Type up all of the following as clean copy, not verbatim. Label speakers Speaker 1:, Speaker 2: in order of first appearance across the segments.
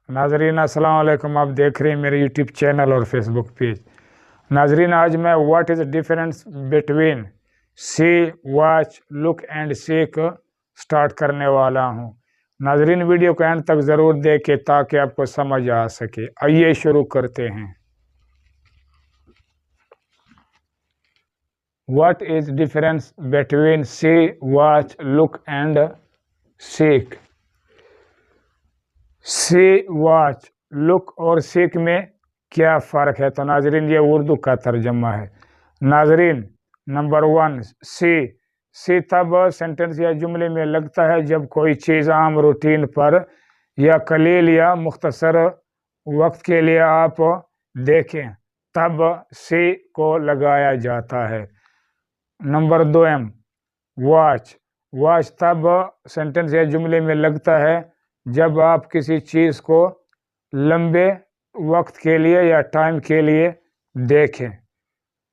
Speaker 1: नाजरीन अस्सलाम वालेकुम। आप देख रहे हैं मेरे यूट्यूब चैनल और फेसबुक पेज। नाजरीन आज मैं what is difference between see watch look and seek start करने वाला हूं। नाजरीन वीडियो को एंड तक ज़रूर देखें ताकि आपको समझ आ सके। आइए शुरू करते हैं। What is difference between see watch look and seek. See watch look और सीक में क्या फ़र्क है? तो नाजरीन ये उर्दू का तर्जमा है। नाजरीन नंबर 1, सी तब सेंटेंस या जुमले में लगता है जब कोई चीज़ आम रूटीन पर या कलील या मुख्तसर वक्त के लिए आप देखें तब सी को लगाया जाता है। नंबर 2, वॉच तब सेंटेंस या जुमले में लगता है जब आप किसी चीज़ को लंबे वक्त के लिए या टाइम के लिए देखें।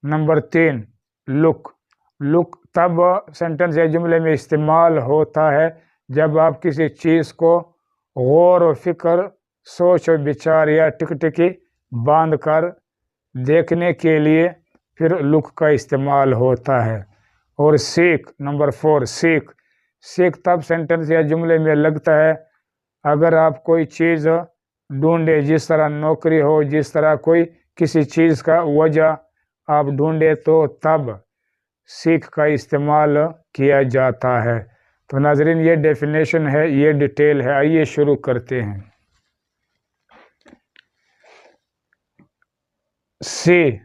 Speaker 1: नंबर 3, लुक तब सेंटेंस या जुमले में इस्तेमाल होता है जब आप किसी चीज़ को गौर व फिक्र, सोच और विचार या टिकटिकी बांध कर देखने के लिए फिर लुक का इस्तेमाल होता है। और नंबर 4, सीक तब सेंटेंस या जुमले में लगता है अगर आप कोई चीज़ ढूंढे, जिस तरह नौकरी हो, जिस तरह कोई किसी चीज़ का वजह आप ढूंढे तो तब सीख का इस्तेमाल किया जाता है। तो नाजरीन ये डेफिनेशन है, ये डिटेल है। आइए शुरू करते हैं। सी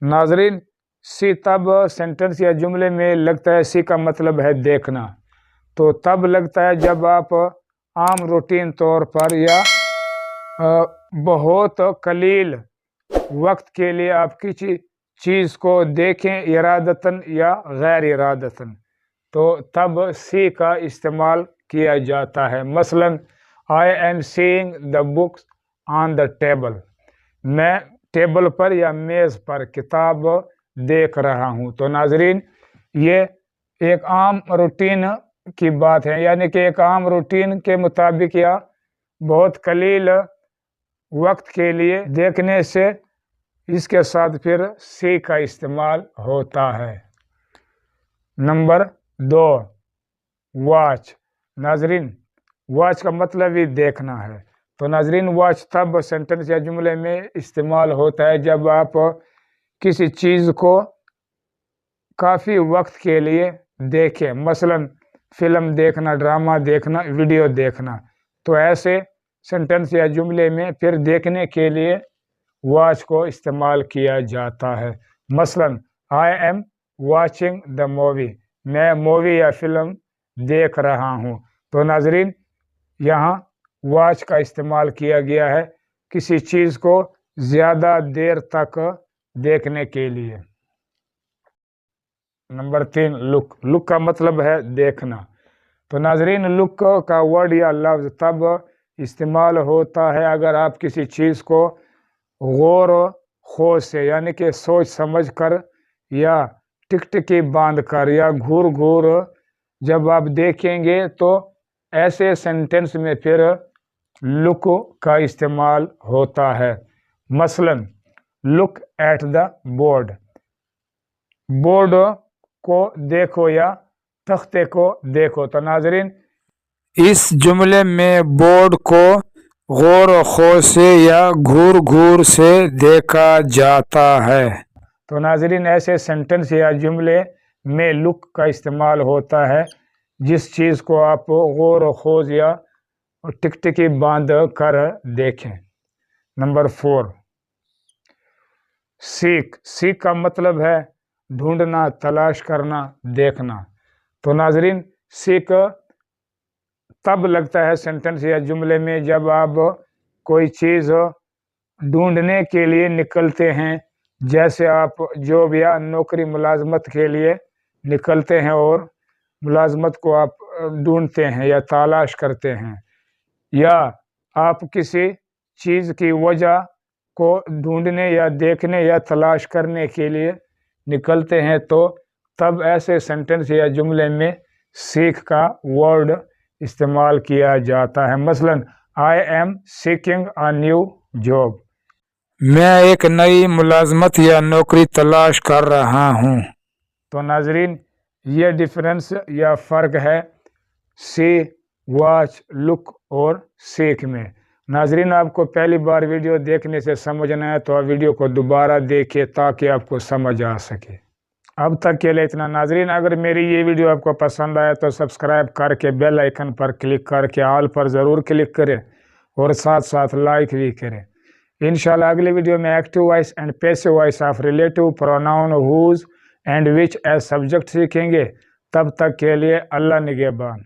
Speaker 1: नाजरीन सी तब सेंटेंस या जुमले में लगता है, सी का मतलब है देखना। तो तब लगता है जब आप आम रूटीन तौर पर या बहुत कलील वक्त के लिए आप किसी चीज़ को देखें, इरादतन या गैर इरादतन, तो तब सी का इस्तेमाल किया जाता है। मसलन I am seeing the books on the table, मैं टेबल पर या मेज़ पर किताब देख रहा हूँ। तो नाजरीन ये एक आम रूटीन की बात है, यानी कि एक आम रूटीन के मुताबिक या बहुत कलील वक्त के लिए देखने से इसके साथ फिर सी का इस्तेमाल होता है। Number 2, watch. नाजरीन वॉच का मतलब ही देखना है। तो नाजरीन वॉच तब सेंटेंस या जुमले में इस्तेमाल होता है जब आप किसी चीज़ को काफ़ी वक्त के लिए देखें, मसलन फिल्म देखना, ड्रामा देखना, वीडियो देखना। तो ऐसे सेंटेंस या जुमले में फिर देखने के लिए वॉच को इस्तेमाल किया जाता है। मसलन I am watching the movie, मैं मूवी या फिल्म देख रहा हूँ। तो नाजरीन यहाँ वॉच का इस्तेमाल किया गया है किसी चीज़ को ज़्यादा देर तक देखने के लिए। नंबर 3, लुक का मतलब है देखना। तो नाजरीन लुक का वर्ड या लफ्ज़ तब इस्तेमाल होता है अगर आप किसी चीज़ को गौर खोज से, यानी कि सोच समझ कर या टिकटिकी बांध कर या घूर घूर जब आप देखेंगे, तो ऐसे सेंटेंस में फिर लुक का इस्तेमाल होता है। मसलन look at the board, board को देखो या तख्ते को देखो। तो नाजरीन इस जुमले में बोर्ड को गौर व खोज से या घूर घूर से देखा जाता है। तो नाजरीन ऐसे सेंटेंस या जुमले में लुक का इस्तेमाल होता है जिस चीज़ को आप गौर व खोज या टिकटिकी बांध कर देखें। नंबर 4, सीख का मतलब है ढूंढना, तलाश करना, देखना। तो नाजरीन सीख तब लगता है सेंटेंस या जुमले में जब आप कोई चीज़ ढूंढने के लिए निकलते हैं, जैसे आप जॉब या नौकरी मुलाजमत के लिए निकलते हैं और मुलाजमत को आप ढूंढते हैं या तलाश करते हैं, या आप किसी चीज़ की वजह को ढूंढने या देखने या तलाश करने के लिए निकलते हैं, तो तब ऐसे सेंटेंस या जुमले में सीख का वर्ड इस्तेमाल किया जाता है। मसलन I am seeking a new job. میں ایک نئی ملازمت یا نوکری تلاش کر رہا ہوں. تو ناظرین یہ ڈفرنس یا فرق ہے سی، واچ، لک اور سیکھ میں. ناظرین آپ کو پہلی بار ویڈیو دیکھنے سے سمجھنا ہے تو ویڈیو کو دوبارہ دیکھیں تاکہ آپ کو سمجھ آ سکے. اب تک کے لیے اتنا. ناظرین اگر میری یہ ویڈیو آپ کو پسند آئے تو سبسکرائب کر کے بیل آئیکن پر کلک کر کے آل پر ضرور کلک کریں اور ساتھ ساتھ لائک بھی کریں. انشاءاللہ اگلی ویڈیو میں active voice and passive voice of relative pronoun whose and which as subject سیکھیں گے. تب تک کے لیے اللہ نگہبان.